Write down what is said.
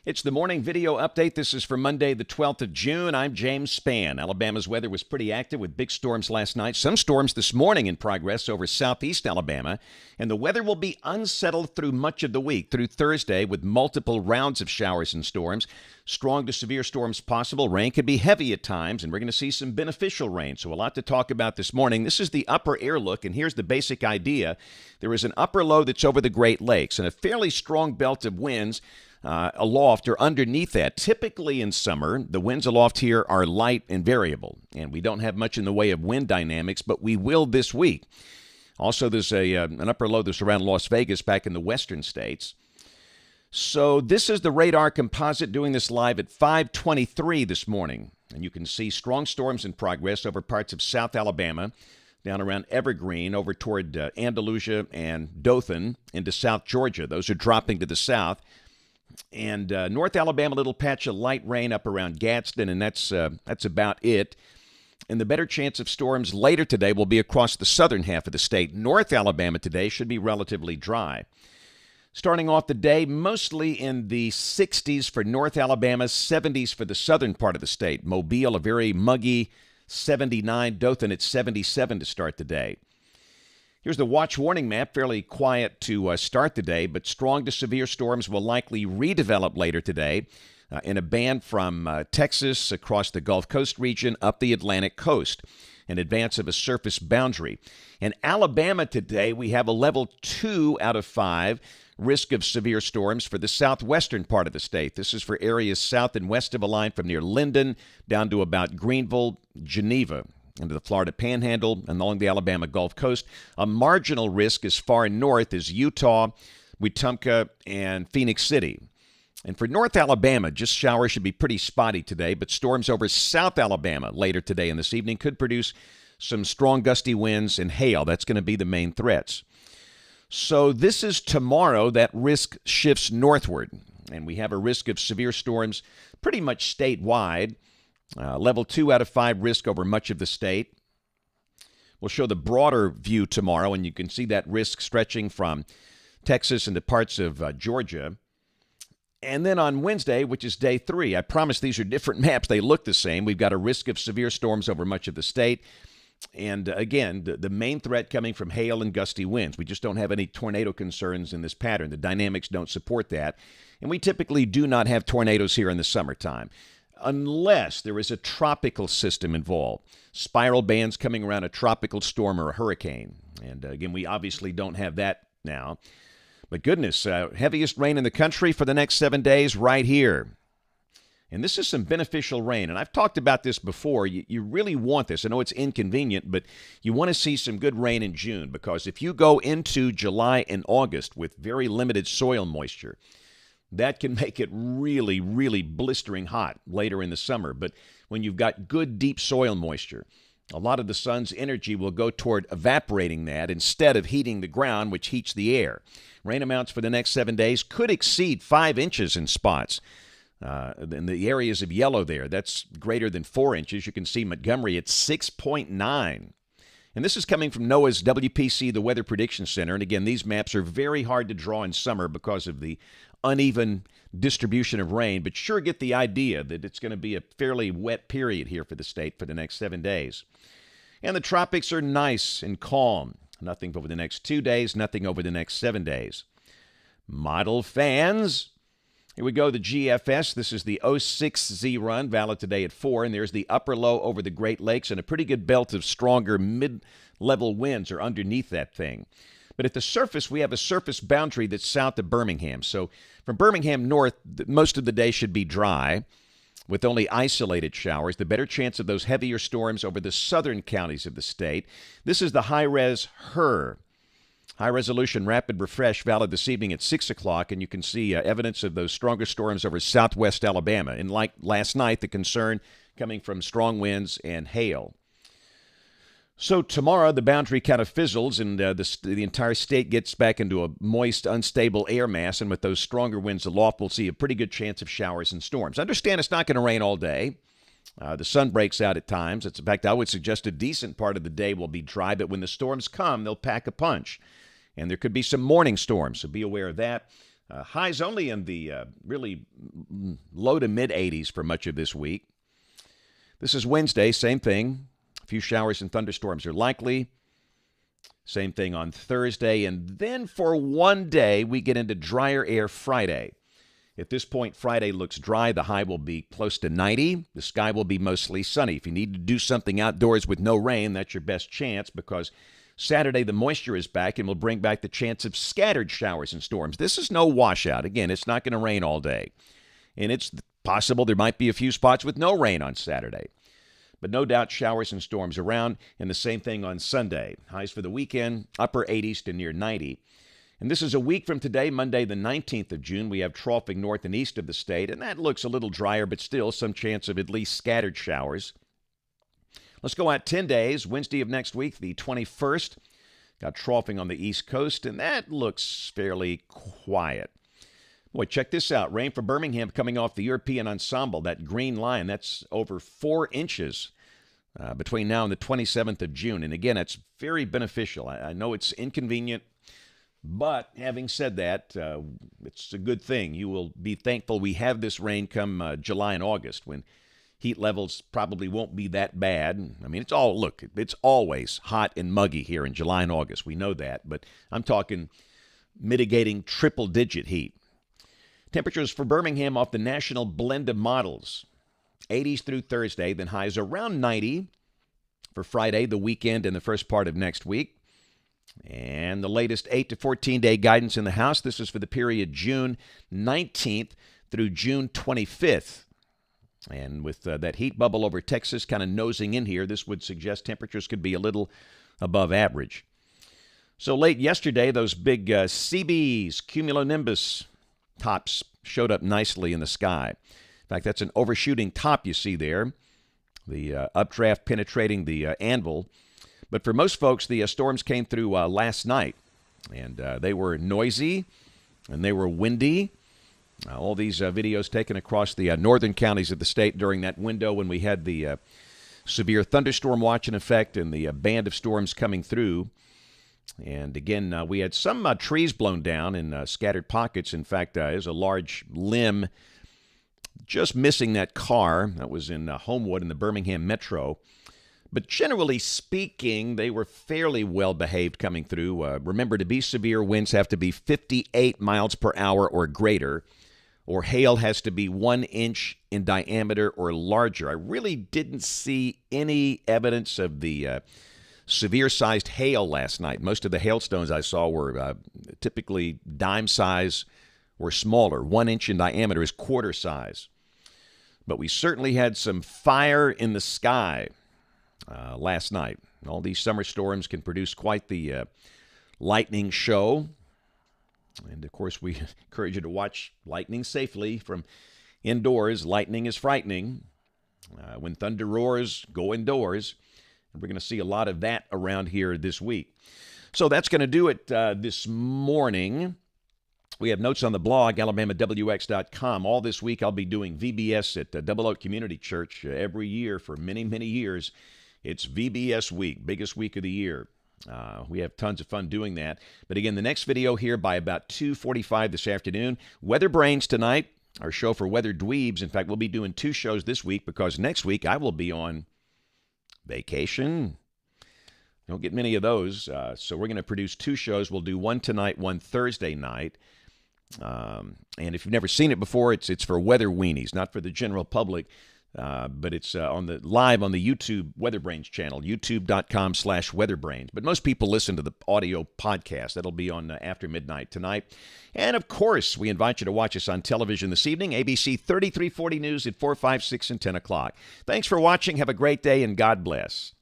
It's the morning video update. This is for Monday, the 12th of June. I'm James Spann. Alabama's weather was pretty active with big storms last night. Some storms this morning in progress over southeast Alabama. And the weather will be unsettled through much of the week, through Thursday, with multiple rounds of showers and storms. Strong to severe storms possible. Rain could be heavy at times, and we're going to see some beneficial rain. So a lot to talk about this morning. This is the upper air look, and here's the basic idea. There is an upper low that's over the Great Lakes and a fairly strong belt of winds aloft or underneath that. Typically in summer, the winds aloft here are light and variable, and we don't have much in the way of wind dynamics, but we will this week. Also, there's an upper low that's around Las Vegas back in the western states. So this is the radar composite doing this live at 5:23 this morning, and you can see strong storms in progress over parts of South Alabama, down around Evergreen, over toward Andalusia and Dothan into South Georgia. Those are dropping to the south. And North Alabama, little patch of light rain up around Gadsden, and that's about it. And the better chance of storms later today will be across the southern half of the state. North Alabama today should be relatively dry. Starting off the day, mostly in the 60s for North Alabama, 70s for the southern part of the state. Mobile, a very muggy 79. Dothan at 77 to start the day. Here's the watch warning map, fairly quiet to start the day, but strong to severe storms will likely redevelop later today in a band from Texas across the Gulf Coast region up the Atlantic coast in advance of a surface boundary. In Alabama today, we have a level 2 out of 5 risk of severe storms for the southwestern part of the state. This is for areas south and west of a line from near Linden down to about Greenville, Geneva, into the Florida Panhandle and along the Alabama Gulf Coast. A marginal risk as far north as Utah, Wetumpka, and Phoenix City. And for North Alabama, just showers should be pretty spotty today, but storms over South Alabama later today and this evening could produce some strong gusty winds and hail. That's going to be the main threats. So this is tomorrow. That risk shifts northward, and we have a risk of severe storms pretty much statewide. Level 2 out of 5 risk over much of the state. We'll show the broader view tomorrow, and you can see that risk stretching from Texas into parts of Georgia. And then on Wednesday, which is day 3, I promise these are different maps. They look the same. We've got a risk of severe storms over much of the state. And again, the main threat coming from hail and gusty winds. We just don't have any tornado concerns in this pattern. The dynamics don't support that. And we typically do not have tornadoes here in the summertime, unless there is a tropical system involved. Spiral bands coming around a tropical storm or a hurricane. And again, we obviously don't have that now. But goodness, heaviest rain in the country for the next 7 days right here. And this is some beneficial rain. And I've talked about this before. You really want this. I know it's inconvenient, but you want to see some good rain in June, because if you go into July and August with very limited soil moisture, that can make it really, really blistering hot later in the summer. But when you've got good deep soil moisture, a lot of the sun's energy will go toward evaporating that instead of heating the ground, which heats the air. Rain amounts for the next 7 days could exceed 5 inches in spots. In the areas of yellow there, that's greater than 4 inches. You can see Montgomery at 6.9. And this is coming from NOAA's WPC, the Weather Prediction Center. And again, these maps are very hard to draw in summer because of the uneven distribution of rain, but sure get the idea that it's going to be a fairly wet period here for the state for the next 7 days. And the tropics are nice and calm. Nothing over the next 2 days, nothing over the next 7 days. Model fans, here we go, the GFS. This is the 06Z run, valid today at 4, and there's the upper low over the Great Lakes and a pretty good belt of stronger mid-level winds are underneath that thing. But at the surface, we have a surface boundary that's south of Birmingham. So from Birmingham north, most of the day should be dry with only isolated showers. The better chance of those heavier storms over the southern counties of the state. This is the high-res HER. High-resolution rapid refresh valid this evening at 6 o'clock, and you can see evidence of those stronger storms over southwest Alabama. And like last night, the concern coming from strong winds and hail. So tomorrow, the boundary kind of fizzles, and the entire state gets back into a moist, unstable air mass. And with those stronger winds aloft, we'll see a pretty good chance of showers and storms. Understand it's not going to rain all day. The sun breaks out at times. In fact, I would suggest a decent part of the day will be dry, but when the storms come, they'll pack a punch. And there could be some morning storms, so be aware of that. Highs only in the really low to mid 80s for much of this week. This is Wednesday, same thing. A few showers and thunderstorms are likely. Same thing on Thursday. And then for one day, we get into drier air Friday. At this point, Friday looks dry. The high will be close to 90. The sky will be mostly sunny. If you need to do something outdoors with no rain, that's your best chance, because Saturday the moisture is back and will bring back the chance of scattered showers and storms. This is no washout. Again, it's not going to rain all day. And it's possible there might be a few spots with no rain on Saturday. But no doubt showers and storms around, and the same thing on Sunday. Highs for the weekend, upper 80s to near 90. And this is a week from today, Monday the 19th of June. We have troughing north and east of the state, and that looks a little drier, but still some chance of at least scattered showers. Let's go out 10 days. Wednesday of next week, the 21st. Got troughing on the east coast, and that looks fairly quiet. Boy, check this out. Rain for Birmingham coming off the European ensemble. That green line, that's over 4 inches between now and the 27th of June. And again, that's very beneficial. I know it's inconvenient, but having said that, it's a good thing. You will be thankful we have this rain come July and August, when heat levels probably won't be that bad. I mean, it's always hot and muggy here in July and August. We know that, but I'm talking mitigating triple-digit heat. Temperatures for Birmingham off the national blend of models. 80s through Thursday, then highs around 90 for Friday, the weekend, and the first part of next week. And the latest 8 to 14-day guidance in the house. This is for the period June 19th through June 25th. And with that heat bubble over Texas kind of nosing in here, this would suggest temperatures could be a little above average. So late yesterday, those big CBs, cumulonimbus tops, showed up nicely in the sky. In fact, that's an overshooting top you see there, the updraft penetrating the anvil. But for most folks, the storms came through last night, and they were noisy and they were windy. All these videos taken across the northern counties of the state during that window when we had the severe thunderstorm watch in effect and the band of storms coming through. And again, we had some trees blown down in scattered pockets. In fact, there's a large limb just missing that car. That was in Homewood in the Birmingham metro. But generally speaking, they were fairly well behaved coming through. Remember, to be severe, winds have to be 58 miles per hour or greater, or hail has to be 1 inch in diameter or larger. I really didn't see any evidence of the severe-sized hail last night. Most of the hailstones I saw were typically dime size or smaller. 1 inch in diameter is quarter size. But we certainly had some fire in the sky last night. All these summer storms can produce quite the lightning show. And, of course, we encourage you to watch lightning safely from indoors. Lightning is frightening. When thunder roars, go indoors. And we're going to see a lot of that around here this week. So that's going to do it this morning. We have notes on the blog, AlabamaWX.com. All this week I'll be doing VBS at Double Oak Community Church every year for many, many years. It's VBS week, biggest week of the year. We have tons of fun doing that. But again, the next video here by about 2:45 this afternoon. Weather Brains tonight, our show for weather dweebs. In fact, we'll be doing 2 shows this week because next week I will be on vacation. Don't get many of those. So we're going to produce 2 shows. We'll do one tonight, one Thursday night. And if you've never seen it before, it's for weather weenies, not for the general public. But it's live on the YouTube Weather Brains channel, youtube.com/weatherbrains. But most people listen to the audio podcast. That'll be on after midnight tonight. And, of course, we invite you to watch us on television this evening, ABC 3340 News at 4, 5, 6, and 10 o'clock. Thanks for watching. Have a great day, and God bless.